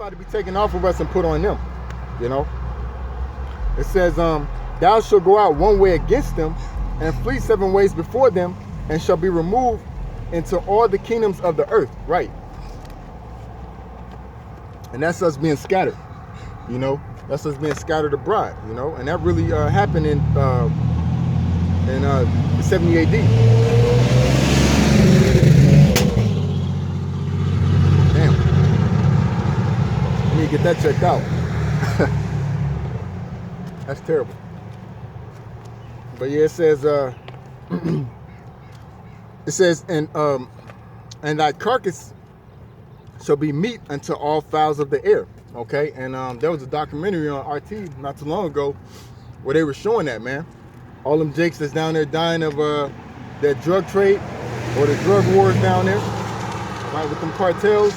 about to be taken off of us and put on them, you know. It says, thou shalt go out one way against them and flee 7 ways before them and shall be removed into all the kingdoms of the earth. Right. And that's us being scattered, you know. That's us being scattered abroad, you know. And that really happened in 70 AD. Damn. Let me get that checked out. That's terrible. But yeah, it says, and thy carcass shall be meat unto all fowls of the air. Okay, and there was a documentary on RT not too long ago where they were showing that, man. All them jakes that's down there dying of that drug trade or the drug wars down there, right, with them cartels.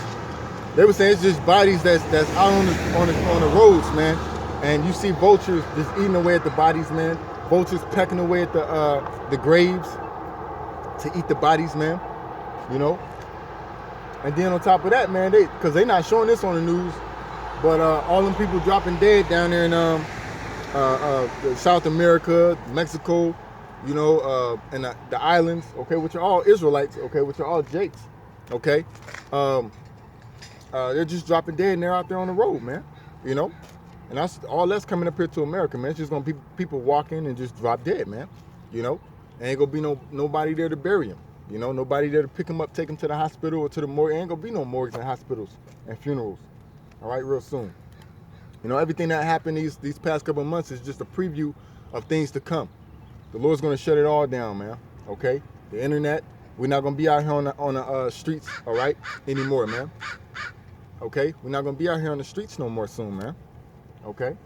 They were saying it's just bodies that's out on the roads, man. And you see vultures just eating away at the bodies, man. Vultures pecking away at the graves to eat the bodies, man. You know. And then on top of that, man, because they not showing this on the news, but all them people dropping dead down there in South America, Mexico, you know, and the islands, okay, which are all Israelites, okay, which are all Jakes, okay. They're just dropping dead and they're out there on the road, man, you know. And that's coming up here to America, man. It's just gonna be people walking and just drop dead, man, you know. Ain't gonna be nobody there to bury them. You know, nobody there to pick them up, take them to the hospital or to the morgue. Ain't gonna be no morgues and hospitals and funerals. All right, real soon. You know, everything that happened these past couple of months is just a preview of things to come. The Lord's gonna shut it all down, man. Okay, the internet. We're not gonna be out here on the streets, all right, anymore, man. Okay, we're not gonna be out here on the streets no more soon, man. Okay,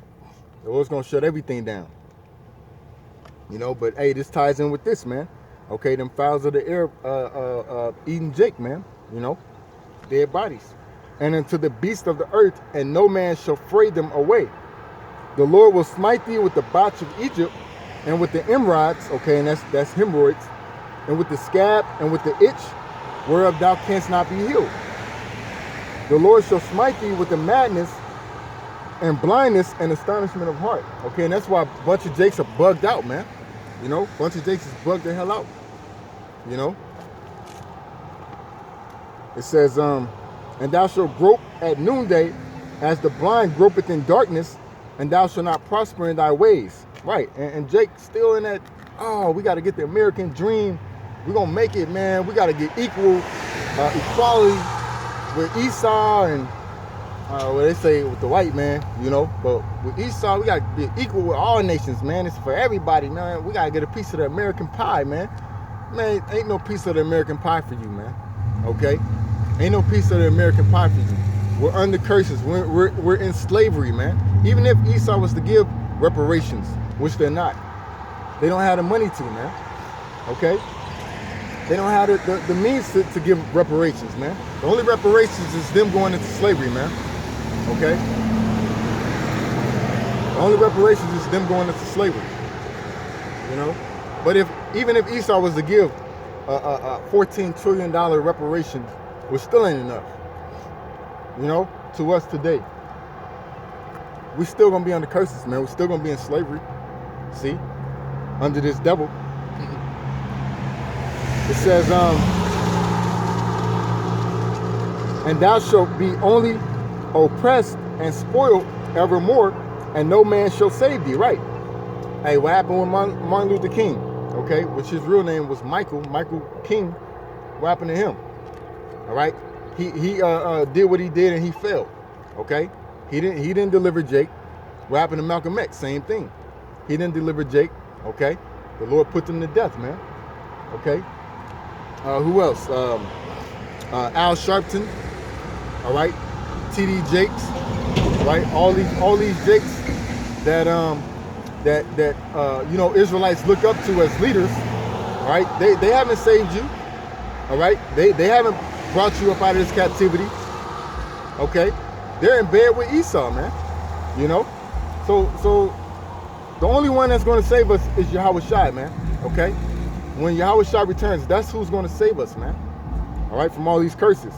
the Lord's gonna shut everything down. You know, but hey, this ties in with this, man. Okay, them fowls of the air eating Jake, man, you know, dead bodies. And unto the beasts of the earth, and no man shall fray them away. The Lord will smite thee with the botch of Egypt, and with the emerods, okay, and that's hemorrhoids, and with the scab, and with the itch, whereof thou canst not be healed. The Lord shall smite thee with the madness, and blindness, and astonishment of heart. Okay, and that's why a bunch of Jakes are bugged out, man. You know, a bunch of Jakes is bugged the hell out. You know? It says, and thou shalt grope at noonday, as the blind gropeth in darkness, and thou shalt not prosper in thy ways. Right, and Jake still in that, oh, we got to get the American dream. We're going to make it, man. We got to get equality with Esau and, what they say with the white man, you know. But with Esau, we got to be equal with all nations, man. It's for everybody, man. We got to get a piece of the American pie, man. Man, ain't no piece of the American pie for you, man. Okay? Ain't no piece of the American pie for you. We're under curses. We're in slavery, man. Even if Esau was to give reparations, which they're not, they don't have the money to, man. Okay? They don't have the means to give reparations, man. The only reparations is them going into slavery, man. Okay? The only reparations is them going into slavery. You know? But even if Esau was to give a $14 trillion reparation, which still ain't enough, you know, to us today, we still gonna be under curses, man. We're still gonna be in slavery. See? Under this devil. It says, and thou shalt be only oppressed and spoiled evermore, and no man shall save thee. Right. Hey, what happened with Martin Luther King? Okay, which his real name was Michael King. What happened to him? All right, he did what he did and he failed. Okay, he didn't deliver Jake. What happened to Malcolm X? Same thing. He didn't deliver Jake. Okay, the Lord put them to death, man. Okay, who else? Al Sharpton. All right, T.D. Jakes. Right, all these Jakes that you know, Israelites look up to as leaders. All right, they haven't saved you. All right, they haven't brought you up out of this captivity. Okay, they're in bed with Esau, man. You know, so the only one that's going to save us is Yahweh Shai, man. Okay, when Yahweh Shai returns, that's who's going to save us, man. All right, from all these curses.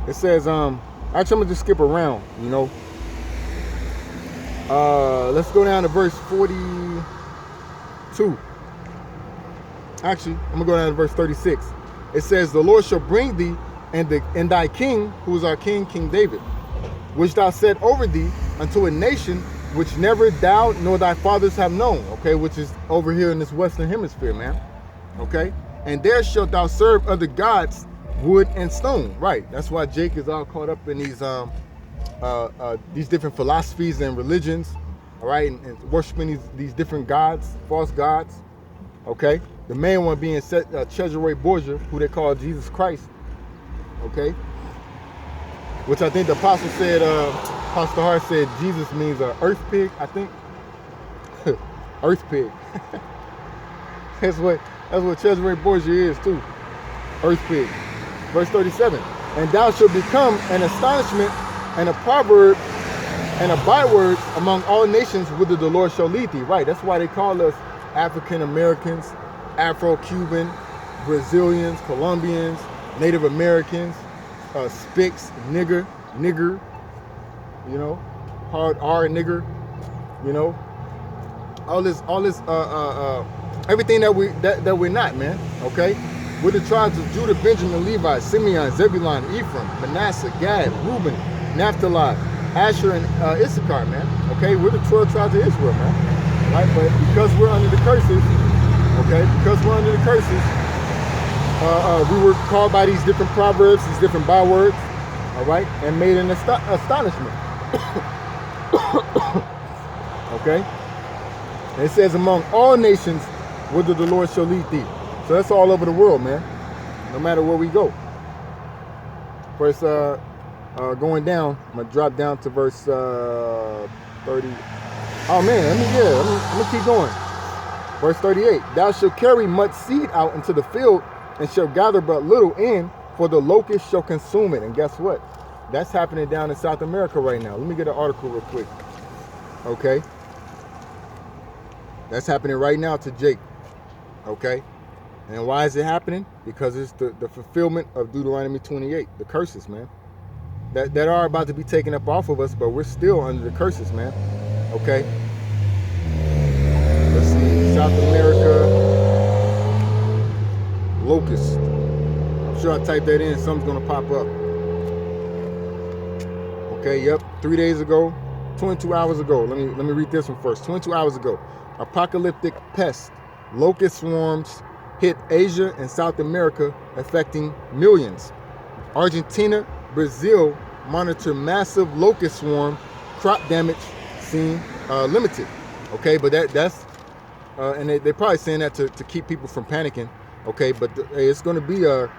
It says, Actually, I'm gonna just skip around, you know. Let's go down to verse 42. Actually, I'm gonna go down to verse 36. It says, "The Lord shall bring thee and thy king, who is our king, King David, which thou set over thee, unto a nation which never thou nor thy fathers have known." Okay, which is over here in this Western Hemisphere, man. Okay, and there shalt thou serve other gods, wood and stone. Right. That's why Jake is all caught up in these different philosophies and religions. All right, and worshiping these different gods, false gods. Okay, the main one being Cesare Borgia, who they call Jesus Christ. Okay, which I think the apostle said, Pastor Hart said Jesus means earth pig, I think. Earth pig. That's what Cesare Borgia is too. Earth pig. Verse 37. "And thou shalt become an astonishment and a proverb and a byword among all nations whither the Lord shall lead thee." Right. That's why they call us African Americans, Afro-Cuban, Brazilians, Colombians, Native Americans, Spics, nigger, you know, hard R nigger, you know, all this, everything that we're not, man. Okay, we're the tribes of Judah, Benjamin, Levi, Simeon, Zebulun, Ephraim, Manasseh, Gad, Reuben, Naphtali, Asher, and Issachar, man. Okay, we're the 12 tribes of Israel, man. Right, but because we're under the curses, we were called by these different proverbs, these different bywords, all right, and made an astonishment. Okay, and it says, "Among all nations, whither the Lord shall lead thee." So that's all over the world, man. No matter where we go. First, going down, I'm gonna drop down to verse 30. Oh man, I'm gonna keep going. Verse 38. "Thou shalt carry much seed out into the field, and shall gather but little in, for the locust shall consume it." And guess what? That's happening down in South America right now. Let me get an article real quick. Okay. That's happening right now to Jake. Okay. And why is it happening? Because it's the fulfillment of Deuteronomy 28, the curses, man. That are about to be taken up off of us, but we're still under the curses, man. Okay. Let's see. South America. Locust. I'm sure I type that in, something's gonna pop up. Okay, yep. 3 days ago, 22 hours ago. Let me read this one first. 22 hours ago. Apocalyptic pest. Locust swarms hit Asia and South America, affecting millions. Argentina, Brazil monitor massive locust swarm, crop damage seen limited. Okay, but that's and they're probably saying that to keep people from panicking. Okay, but it's going to be a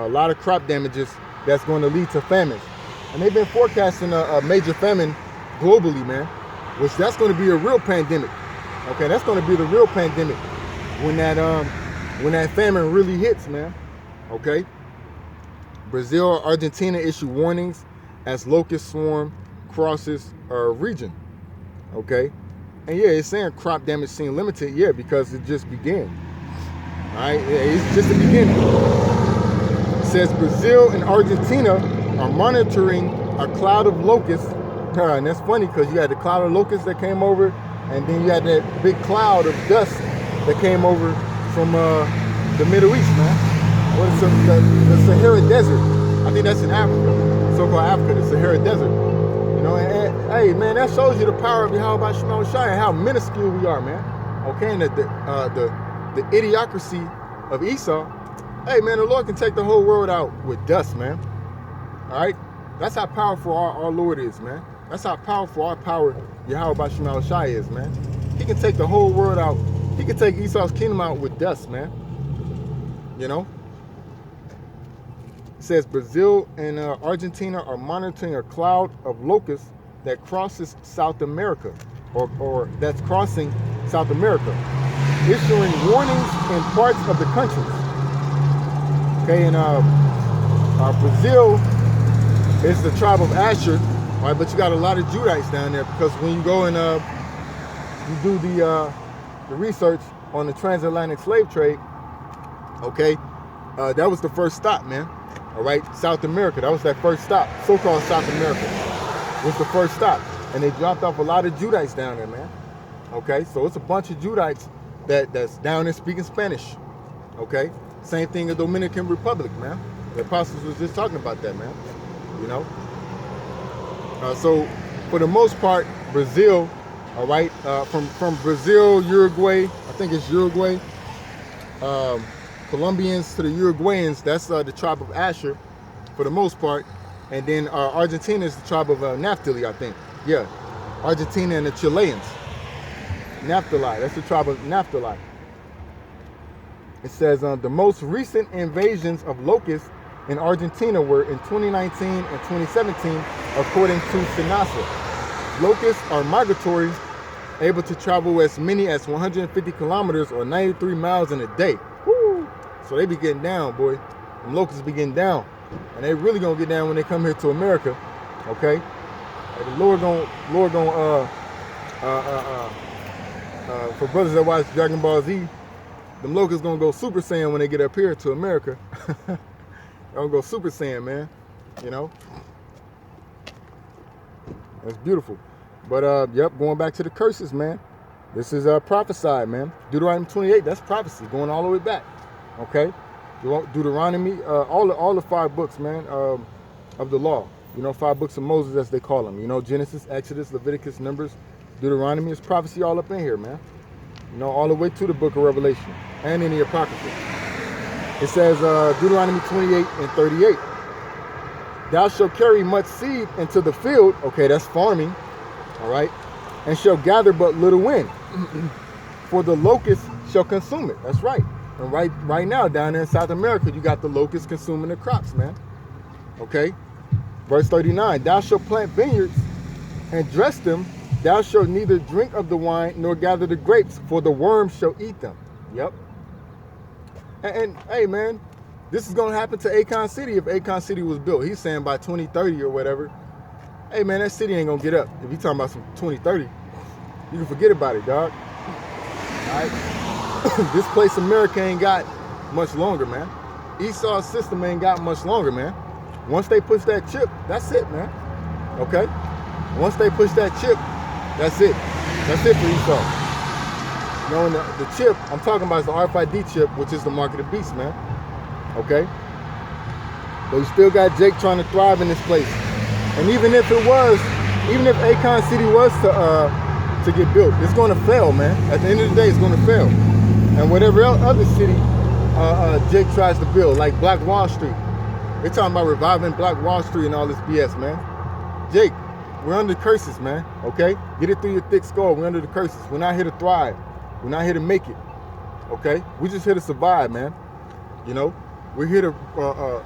lot of crop damages that's going to lead to famine, and they've been forecasting a major famine globally, man. Which that's going to be a real pandemic. Okay, that's going to be the real pandemic when that famine really hits, man. Okay. Brazil, Argentina issue warnings as locust swarm crosses our region. Okay. And yeah, it's saying crop damage seen limited. Yeah, because it just began. All right. It's just the beginning. It says Brazil and Argentina are monitoring a cloud of locusts. And that's funny because you had the cloud of locusts that came over, and then you had that big cloud of dust that came over from the Middle East, man. What is the Sahara Desert? I think that's in Africa, so-called Africa, the Sahara Desert. You know, and hey, man, that shows you the power of Yahweh Shema Shai and how minuscule we are, man. Okay, and the idiocracy of Esau. Hey, man, the Lord can take the whole world out with dust, man. All right, that's how powerful our Lord is, man. That's how powerful our power Yahweh Shema Shai is, man. He can take the whole world out. He can take Esau's kingdom out with dust, man. You know. It says Brazil and Argentina are monitoring a cloud of locusts that crosses South America, or that's crossing South America, issuing warnings in parts of the country. Okay, and Brazil is the tribe of Asher, right? But you got a lot of Judites down there, because when you go and you do the research on the transatlantic slave trade, okay, that was the first stop, man. all right, South America. That was that first stop. So-called South America was the first stop. And they dropped off a lot of Judites down there, man. Okay, so it's a bunch of Judites that's down there speaking Spanish. Okay, same thing in Dominican Republic, man. The apostles was just talking about that, man. You know. So for the most part, Brazil, all right, from Brazil, Uruguay, I think it's Uruguay, Colombians to the Uruguayans, that's the tribe of Asher, for the most part. And then Argentina is the tribe of Naphtali, I think. Yeah, Argentina and the Chileans. Naphtali, that's the tribe of Naphtali. It says the most recent invasions of locusts in Argentina were in 2019 and 2017, according to SENASA. Locusts are migratory, able to travel as many as 150 kilometers or 93 miles in a day. Woo! So they be getting down, boy. Them locusts be getting down. And they really gonna get down when they come here to America. Okay? And the Lord gonna for brothers that watch Dragon Ball Z, them locusts gonna go Super Saiyan when they get up here to America. They'll go Super Saiyan, man. You know? That's beautiful. But yep, going back to the curses, man. This is prophesied, man. Deuteronomy 28, that's prophecy, going all the way back. Okay? Deuteronomy, all the 5 books, man, of the law. You know, 5 books of Moses, as they call them. You know, Genesis, Exodus, Leviticus, Numbers, Deuteronomy. Is prophecy all up in here, man. You know, all the way to the book of Revelation and in the Apocrypha. It says, Deuteronomy 28 and 38. Thou shalt carry much seed into the field. Okay, that's farming. All right. And shall gather but little wind. For the locust shall consume it. That's right. And right now, down there in South America, you got the locusts consuming the crops, man. Okay. Verse 39. Thou shalt plant vineyards and dress them. Thou shalt neither drink of the wine nor gather the grapes, for the worms shall eat them. Yep. And hey, man, this is going to happen to Akon City if Akon City was built. He's saying by 2030 or whatever. Hey, man, that city ain't going to get up. If you're talking about some 2030, you can forget about it, dog. All right? This place, America, ain't got much longer, man. Esau's system ain't got much longer, man. Once they push that chip, that's it, man. Okay? Once they push that chip, that's it. That's it for Esau. You know, and the chip I'm talking about is the RFID chip, which is the mark of the beast, man. Okay? But you still got Jake trying to thrive in this place. And even if Akon City was to get built, it's going to fail, man. At the end of the day, it's going to fail. And whatever other city Jake tries to build, like Black Wall Street. They're talking about reviving Black Wall Street and all this BS, man. Jake, we're under curses, man. Okay? Get it through your thick skull. We're under the curses. We're not here to thrive. We're not here to make it. Okay? We're just here to survive, man. You know? We're here to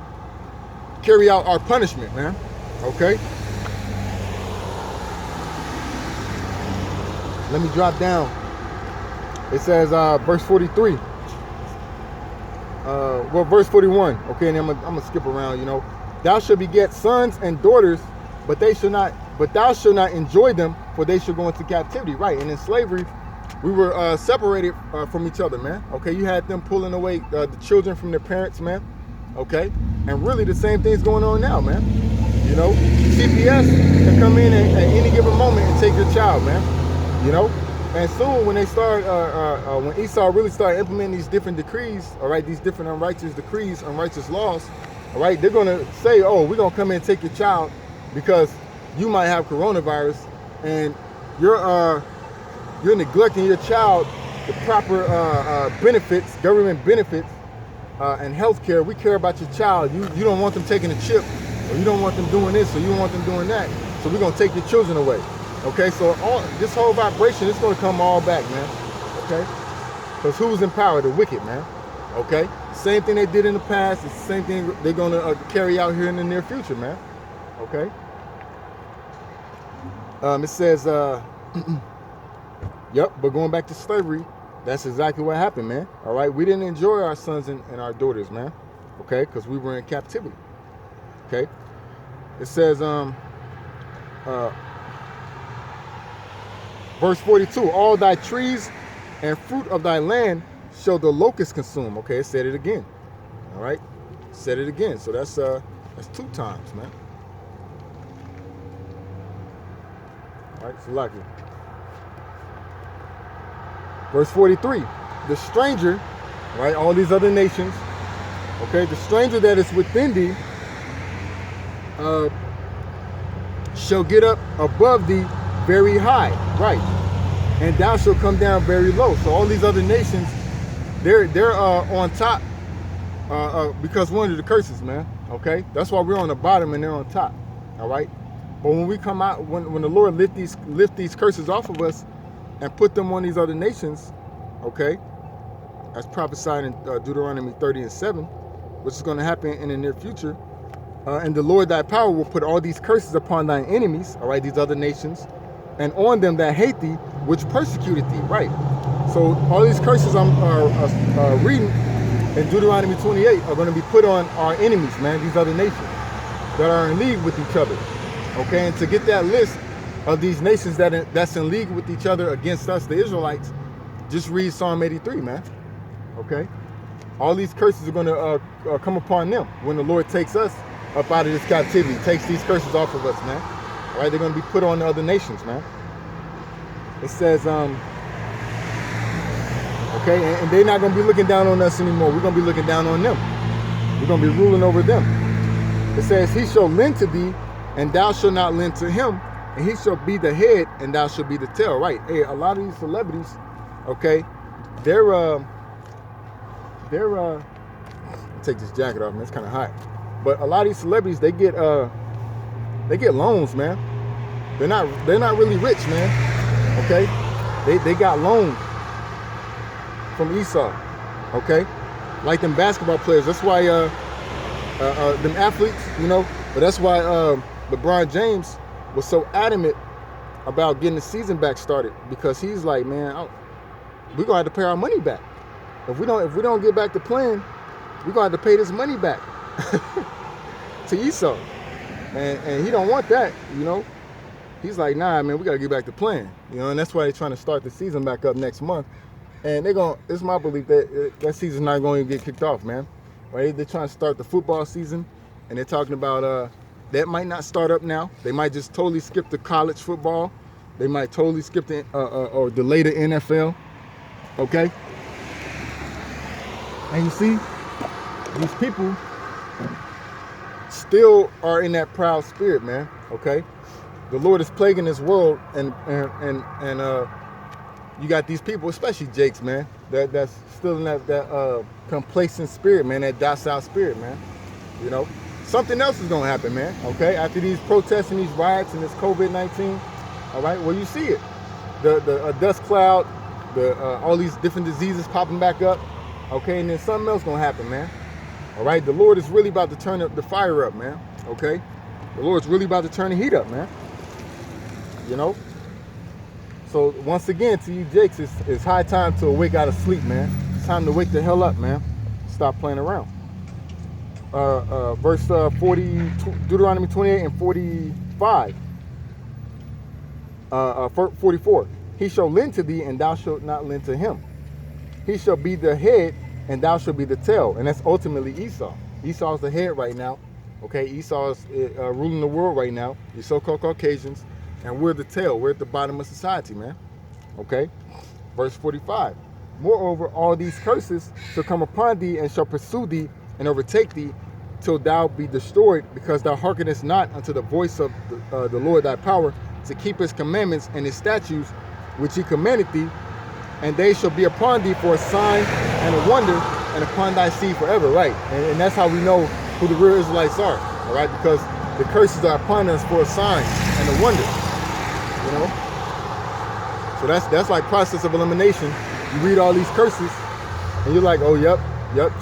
carry out our punishment, man. Okay? Let me drop down. It says, verse 43. Well, verse 41. Okay, and I'm gonna skip around, you know. Thou shalt beget sons and daughters, but thou shalt not enjoy them, for they shall go into captivity. Right, and in slavery, we were separated from each other, man. Okay, you had them pulling away the children from their parents, man. Okay, and really the same thing's going on now, man. You know, CPS can come in at any given moment and take your child, man. You know, and soon when they start, when Esau really started implementing these different decrees, all right, these different unrighteous decrees, unrighteous laws, all right, they're gonna say, oh, we're gonna come in and take your child because you might have coronavirus and you're neglecting your child the proper benefits, government benefits, and health care. We care about your child. You don't want them taking a chip, or you don't want them doing this, or you don't want them doing that. So we're gonna take your children away. Okay, so this whole vibration is gonna come all back, man. Okay, because who's in power? The wicked, man. Okay, same thing they did in the past. It's the same thing they're gonna carry out here in the near future, man. Okay. It says, yep, but going back to slavery, that's exactly what happened, man. All right, we didn't enjoy our sons and our daughters, man. Okay, because we were in captivity. Okay, it says, verse 42, all thy trees and fruit of thy land shall the locust consume. Okay, it said it again. All right, Said it again. So that's 2 times, man. All right, so lucky. Verse 43. The stranger, right, all these other nations, okay, the stranger that is within thee shall get up above thee very high, right, and thou shalt come down very low. So all these other nations, they're on top because one of the curses, man. Okay, that's why we're on the bottom and they're on top. All right, but when we come out, when the Lord lift these curses off of us and put them on these other nations, okay, as prophesied in Deuteronomy 30:7, which is going to happen in the near future. And the Lord thy power will put all these curses upon thine enemies, all right, these other nations, and on them that hate thee, which persecuted thee, right? So all these curses I'm reading in Deuteronomy 28 are going to be put on our enemies, man, these other nations that are in league with each other, okay? And to get that list of these nations that's in league with each other against us, the Israelites, just read Psalm 83, man, okay? All these curses are going to come upon them when the Lord takes us up out of this captivity, takes these curses off of us, man. All right, they're going to be put on the other nations, man. It says, okay, and they're not going to be looking down on us anymore. We're going to be looking down on them. We're going to be ruling over them. It says, he shall lend to thee, and thou shalt not lend to him, and he shall be the head, and thou shalt be the tail. Right? Hey, a lot of these celebrities, okay, they're take this jacket off, man. It's kind of hot. But a lot of these celebrities, they get loans, man. They're not really rich, man. Okay, they got loans from Esau. Okay, like them basketball players. That's why them athletes, you know. But that's why LeBron James was so adamant about getting the season back started, because he's like, man, we're gonna have to pay our money back. If we don't get back to playing, we're gonna have to pay this money back to Esau, and he don't want that, you know. He's like, nah, man, we gotta get back to playing, you know. And that's why they're trying to start the season back up next month. And it's my belief that that season's not going to get kicked off, man. Right? They're trying to start the football season, and they're talking about that might not start up now. They might just totally skip the college football. They might totally skip the or delay the NFL. Okay. And you see, these people still are in that proud spirit, man. Okay, the Lord is plaguing this world, and you got these people, especially Jakes, man, that's still in that complacent spirit, man, that docile spirit, man. You know, something else is gonna happen, man. Okay, after these protests and these riots and this COVID-19, all right, well, you see it, the dust cloud, all these different diseases popping back up. Okay, and then something else gonna happen, man. All right, the Lord is really about to turn the fire up, man. Okay, the Lord's really about to turn the heat up, man. You know. So once again, to you Jakes, it's high time to awake out of sleep, man. It's time to wake the hell up, man. Stop playing around. Verse 40, Deuteronomy 28 and 45. 44. He shall lend to thee, and thou shalt not lend to him. He shall be the head, and thou shalt be the tail. And that's ultimately Esau. Esau's the head right now. Okay, Esau is ruling the world right now. These so-called Caucasians. And we're the tail. We're at the bottom of society, man. Okay? Verse 45. Moreover, all these curses shall come upon thee, and shall pursue thee, and overtake thee, till thou be destroyed, because thou hearkenest not unto the voice of the Lord thy power, to keep his commandments and his statutes, which he commanded thee. And they shall be upon thee for a sign and a wonder, and upon thy seed forever. Right? And that's how we know who the real Israelites are. All right? Because the curses are upon us for a sign and a wonder. You know, so that's like process of elimination. You read all these curses, and you're like, oh, yep,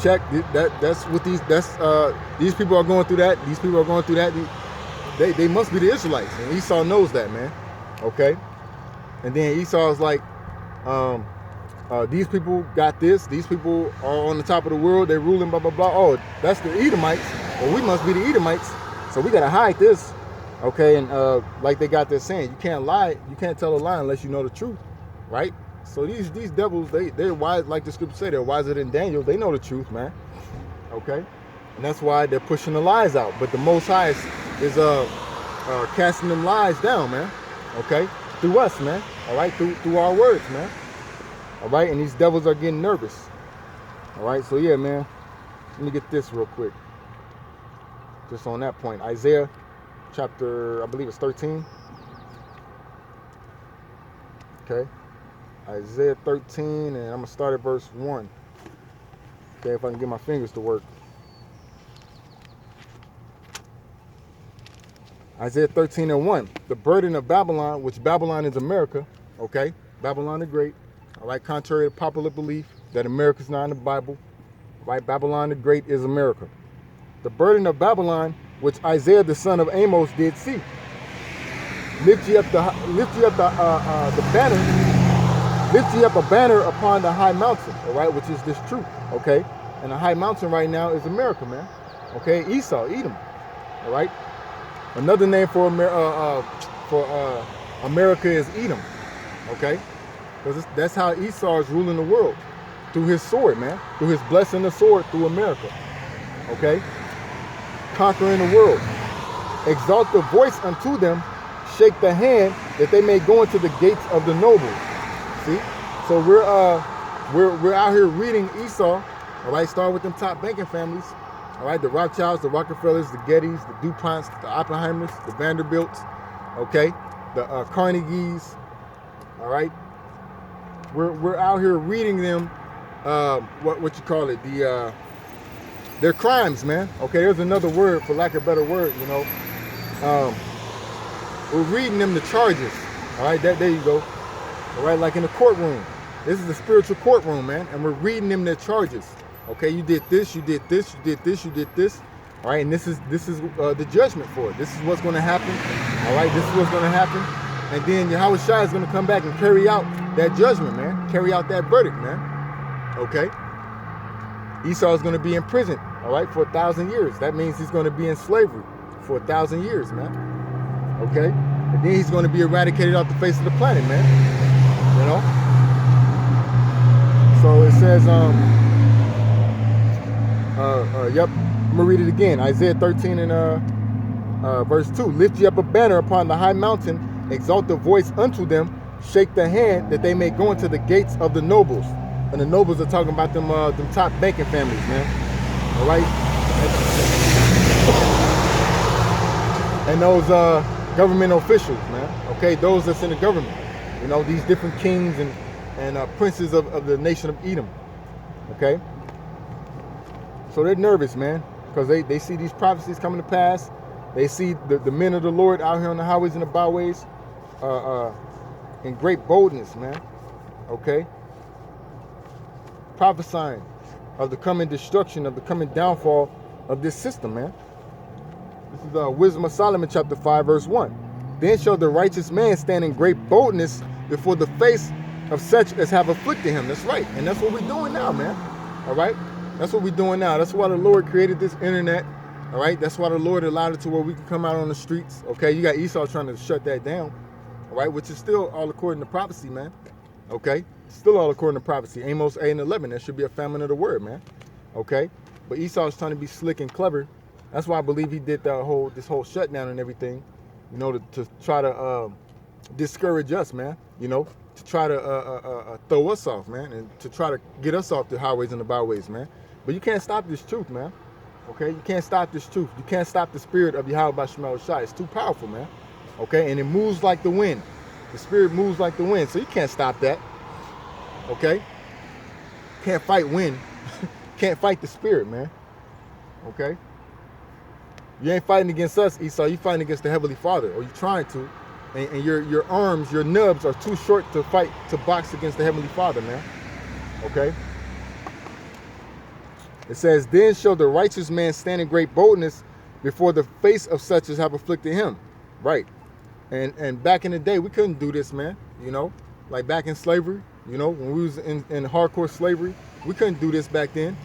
check. That's what these people are going through. That these people are going through that. They must be the Israelites, and Esau knows that, man. Okay, and then Esau's like, these people got this. These people are on the top of the world. They're ruling, blah blah blah. Oh, that's the Edomites. Well, we must be the Edomites, so we gotta hide this. Okay, and like they got this saying, you can't lie, you can't tell a lie unless you know the truth, right? So these devils, they're wise, like the scripture say, they're wiser than Daniel. They know the truth, man. Okay, And that's why they're pushing the lies out. But the Most High is casting them lies down, man. Okay? Through us, man. All right? Through our words, man. All right? And these devils are getting nervous. All right? So, yeah, man. Let me get this real quick. Just on that point. Isaiah chapter, I believe it's 13. Okay? Isaiah 13, and I'm going to start at verse 1. Okay, if I can get my fingers to work. Isaiah 13 and 1. The burden of Babylon, which Babylon is America, okay? Babylon the Great, all right? Contrary to popular belief that America's not in the Bible, right? Babylon the Great is America. The burden of Babylon, which Isaiah the son of Amos did see. Lift ye up the banner. Lift ye up a banner upon the high mountain, all right? Which is this truth, okay? And the high mountain right now is America, man. Okay, Esau, Edom, all right? Another name for America is Edom, okay? Because that's how Esau is ruling the world, through his sword, man. Through his blessing the sword through America, okay? Conquering the world. Exalt the voice unto them, shake the hand, that they may go into the gates of the nobles. See? So we're out here reading Esau, all right? Starting with them top banking families. All right, the Rothschilds, the Rockefellers, the Gettys, the DuPonts, the Oppenheimers, the Vanderbilts, okay, the Carnegies, all right. We're out here reading them, what you call it, their crimes, man. Okay, there's another word, for lack of a better word, you know. We're reading them the charges, all right, there you go. All right, like in the courtroom. This is the spiritual courtroom, man, and we're reading them their charges. Okay, you did this, you did this, you did this, you did this. All right, and this is the judgment for it. This is what's going to happen. All right, this is what's going to happen. And then Yahweh Shai is going to come back and carry out that judgment, man. Carry out that verdict, man. Okay. Esau is going to be in prison, all right, for 1,000 years. That means he's going to be in slavery for 1,000 years, man. Okay. And then he's going to be eradicated off the face of the planet, man. You know. So it says, yep, I'm gonna read it again. Isaiah 13 and verse 2. Lift ye up a banner upon the high mountain, exalt the voice unto them, shake the hand, that they may go into the gates of the nobles. And the nobles are talking about them top banking families, man. All right. And those government officials, man. Okay, those that's in the government. You know, these different kings and princes of the nation of Edom. Okay. So they're nervous, man, because they see these prophecies coming to pass. They see the men of the Lord out here on the highways and the byways in great boldness, man. Okay? Prophesying of the coming destruction, of the coming downfall of this system, man. This is Wisdom of Solomon, chapter 5, verse 1. Then shall the righteous man stand in great boldness before the face of such as have afflicted him. That's right. And that's what we're doing now, man. All right? That's what we're doing now. That's why the Lord created this internet. All right. That's why the Lord allowed it to where we can come out on the streets. Okay. You got Esau trying to shut that down. All right. Which is still all according to prophecy, man. Okay. Still all according to prophecy. Amos 8 and 11. There should be a famine of the word, man. Okay. But Esau is trying to be slick and clever. That's why I believe he did this whole shutdown and everything, you know, to try to discourage us, man. You know, to try to throw us off, man, and to try to get us off the highways and the byways, man. But you can't stop this truth, man. Okay? You can't stop this truth. You can't stop the spirit of Yahweh Shai. It's too powerful, man. Okay? And it moves like the wind. The spirit moves like the wind. So you can't stop that. Okay? Can't fight wind. Can't fight the spirit, man. Okay? You ain't fighting against us, Esau. You fighting against the Heavenly Father. Or you trying to. And your arms, your nubs are too short to fight, to box against the Heavenly Father, man. Okay? It says, then shall the righteous man stand in great boldness before the face of such as have afflicted him. Right. And back in the day, we couldn't do this, man. You know, like back in slavery, you know, when we was in hardcore slavery, we couldn't do this back then.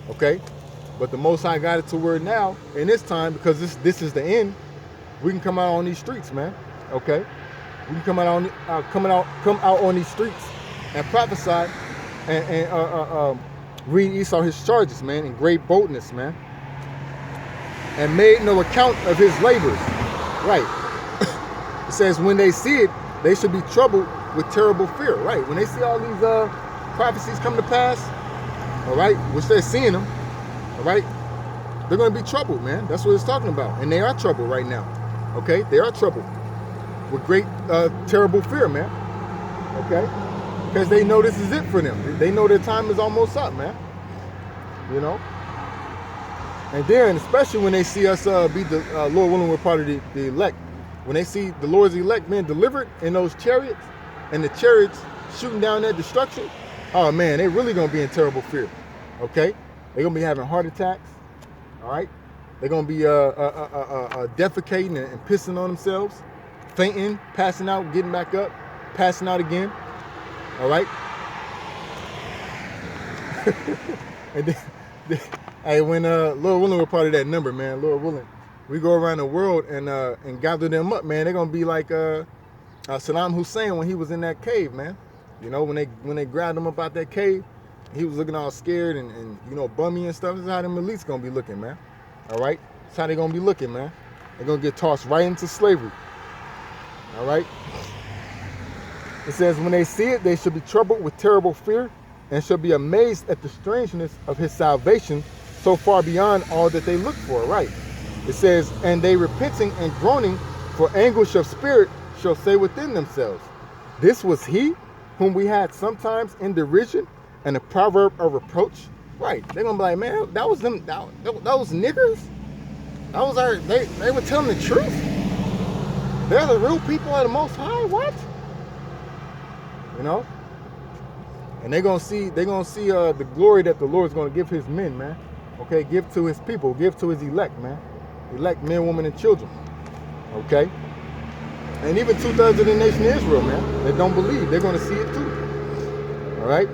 Okay. But the Most High got it to where now, in this time, because this is the end, we can come out on these streets, man. Okay. We can come out on these streets and prophesy and read Esau his charges, man, in great boldness, man. and made no account of his labors. Right. It says when they see it, they should be troubled with terrible fear. Right. When they see all these prophecies come to pass, all right, which they're seeing them, all right, they're going to be troubled, man. That's what it's talking about. And they are troubled right now. Okay. They are troubled with great, terrible fear, man. Okay. Because they know this is it for them. They know their time is almost up, man. You know. And then, especially when they see us be the Lord willing, we're part of the elect. When they see the Lord's elect being delivered in those chariots, and the chariots shooting down that destruction, oh man, they're really gonna be in terrible fear. Okay, they're gonna be having heart attacks. All right, they're gonna be defecating and pissing on themselves, fainting, passing out, getting back up, passing out again. All right. And then, hey, when Lord willing, we're part of that number, man. Lord willing, we go around the world and gather them up, man. They're gonna be like Saddam Hussein when he was in that cave, man. You know, when they grabbed him up out that cave, he was looking all scared and you know, bummy and stuff. This is how them elites gonna be looking, man. All right, that's how they gonna be looking, man. They're gonna get tossed right into slavery. All right. It says when they see it, they should be troubled with terrible fear, and shall be amazed at the strangeness of his salvation, so far beyond all that they look for. Right. It says, and they repenting and groaning for anguish of spirit shall say within themselves, this was he whom we had sometimes in derision and a proverb of reproach. Right. They're gonna be like, man, that was them, those niggers. That was they were telling the truth. They're the real people of the Most High. What? You know. And they're gonna see the glory that the Lord's gonna give his men, man. Okay, give to his people, give to his elect, man. Elect men, women, and children. Okay? And even 2/3 of the nation of Israel, man, that don't believe, they're gonna see it too. Alright?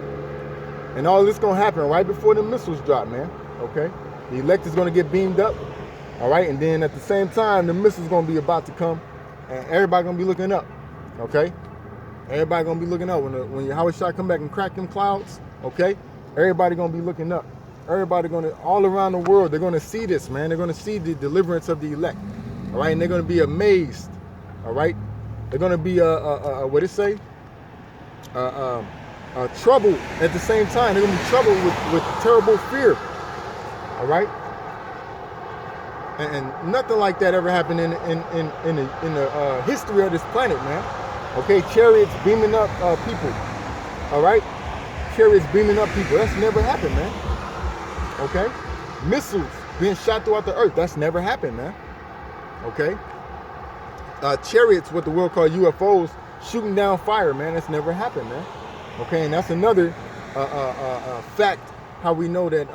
And all this gonna happen right before the missiles drop, man. Okay? The elect is gonna get beamed up. Alright, and then at the same time, the missiles gonna be about to come, and everybody gonna be looking up. Okay? Everybody gonna be looking up when Yahweh Shai come back and crack them clouds. Okay, everybody gonna be looking up. Everybody gonna, all around the world, they're gonna see this, man. They're gonna see the deliverance of the elect. All right, and they're gonna be amazed. All right, they're gonna be what it say? Troubled at the same time. They're gonna be troubled with terrible fear. All right, and nothing like that ever happened in the history of this planet, man. Okay, chariots beaming up people. All right, chariots beaming up people. That's never happened, man. Okay, missiles being shot throughout the earth. That's never happened, man. Okay, chariots, what the world calls UFOs, shooting down fire, man. That's never happened, man. Okay, and that's another fact how we know that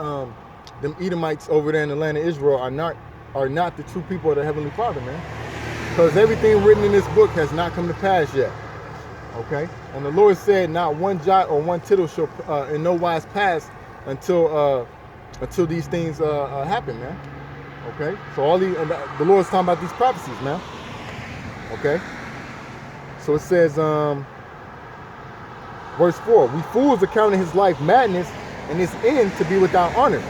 them Edomites over there in the land of Israel are not the true people of the Heavenly Father, man. Because everything written in this book has not come to pass yet. Okay? And the Lord said not one jot or one tittle shall in no wise pass until these things happen, man. Okay? So all the Lord's talking about these prophecies, man. Okay? So it says, verse 4, we fools accounting his life madness and his end to be without honor.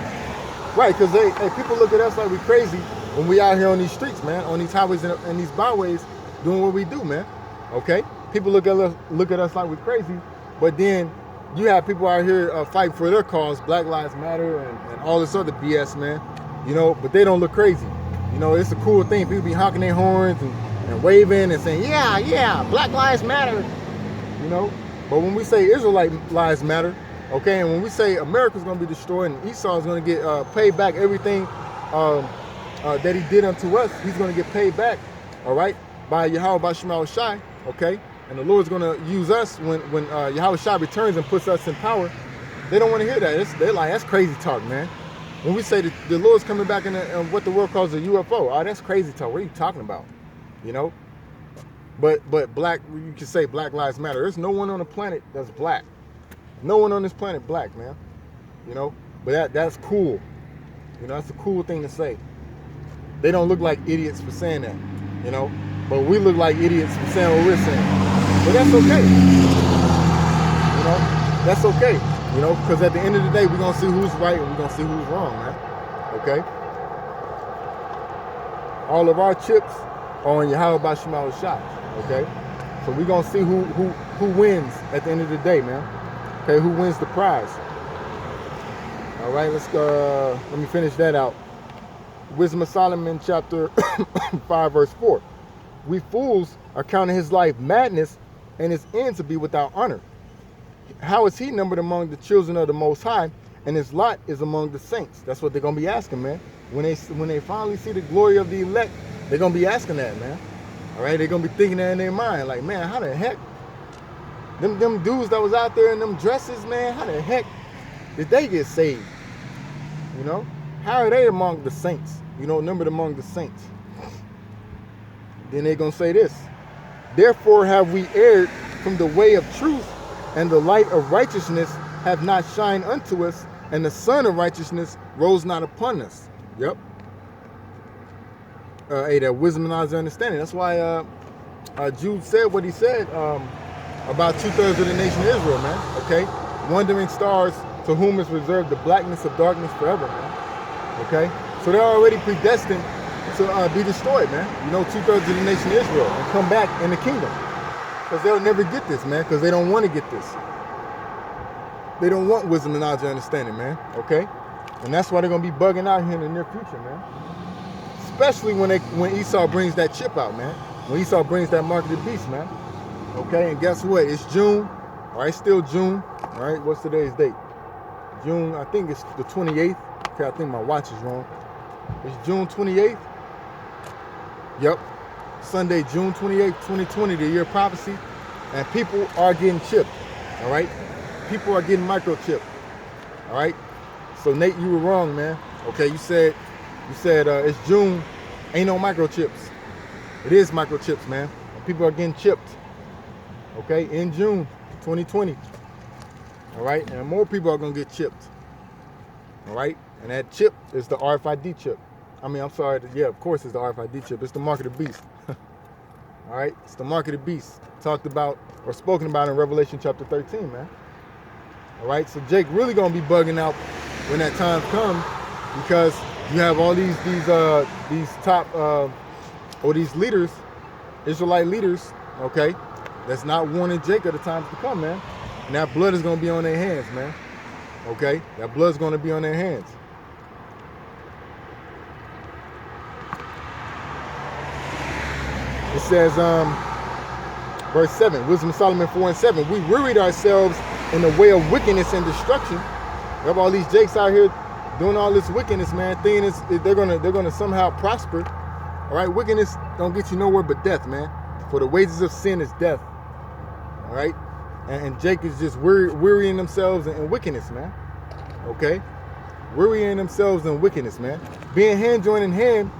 Right, because people look at us like we crazy when we out here on these streets, man, on these highways and these byways doing what we do, man. Okay? People look at us like we're crazy, but then you have people out here fighting for their cause, Black Lives Matter and all this other BS, man. You know, but they don't look crazy. You know, it's a cool thing. People be honking their horns and waving and saying, yeah, Black Lives Matter. You know, but when we say Israelite lives matter, okay, and when we say America's going to be destroyed and Esau is going to get paid back everything that he did unto us, he's going to get paid back, all right, by Yahweh, by Shema Shai, okay? And the Lord's going to use us when Yahweh Shai returns and puts us in power. They don't want to hear that. They're like, that's crazy talk, man. When we say that the Lord's coming back in what the world calls a UFO, oh, that's crazy talk. What are you talking about? You know? But black, you can say Black Lives Matter. There's no one on the planet that's black. No one on this planet black, man. You know? But that's cool. You know, that's a cool thing to say. They don't look like idiots for saying that, you know? But we look like idiots for saying what we're saying. But that's okay. You know? That's okay. You know? Because at the end of the day, we're going to see who's right and we're going to see who's wrong, man. Okay? all of our chips are on Yahweh Bashimala shots. Okay, so we're gonna see who wins at the end of the day, man. Okay, who wins the prize? All right, let's go. Let me finish that out. Wisdom of Solomon, chapter 5, verse 4. We fools are counting his life madness and his end to be without honor. How is he numbered among the children of the Most High, and his lot is among the saints? That's what they're gonna be asking, man. When they finally see the glory of the elect, they're gonna be asking that, man. All right, they're gonna be thinking that in their mind, like, man, how the heck them dudes that was out there in them dresses, man, how the heck did they get saved? You know, how are they among the saints? You know, numbered among the saints. Then they're gonna say this: therefore have we erred from the way of truth, and the light of righteousness have not shined unto us, and the sun of righteousness rose not upon us. Yep. Hey, that wisdom and knowledge and understanding. That's why Jude said what he said about 2/3 of the nation of Israel, man. Okay, wandering stars to whom is reserved the blackness of darkness forever, man. Okay, so they're already predestined to be destroyed, man. You know, 2/3 of the nation of Israel and come back in the kingdom, because they'll never get this, man. Because they don't want to get this. They don't want wisdom and knowledge and understanding, man. Okay, and that's why they're gonna be bugging out here in the near future, man. Especially when Esau brings that chip out, man. When Esau brings that mark of the beast, man. Okay, and guess what? It's June. All right, still June. All right, what's today's date? June, I think it's the 28th. Okay, I think my watch is wrong. It's June 28th. Yep. Sunday, June 28th, 2020, the year of prophecy. And people are getting chipped. All right? People are getting microchipped. All right? So Nate, you were wrong, man. Okay, you said it's June, ain't no microchips. It is microchips, man. And people are getting chipped. Okay, in June 2020. All right, and more people are gonna get chipped. All right, and that chip is the RFID chip. I mean, I'm sorry, yeah, of course it's the RFID chip. It's the mark of the beast. All right, it's the mark of the beast. Talked about or spoken about in Revelation chapter 13, man. All right, so Jake really gonna be bugging out when that time comes, because you have all these top or these leaders, Israelite leaders, okay, that's not warning Jake of the times to come, man. And that blood is gonna be on their hands, man. Okay, that blood's gonna be on their hands. It says, verse 7, Wisdom of Solomon 4:7. We wearied ourselves in the way of wickedness and destruction. We have all these Jakes out here doing all this wickedness, man. Thinking they're gonna somehow prosper. All right, wickedness don't get you nowhere but death, man. For the wages of sin is death. All right, and Jake is just wearying themselves in wickedness, man. Okay, wearying themselves in wickedness, man. Being hand joined in hand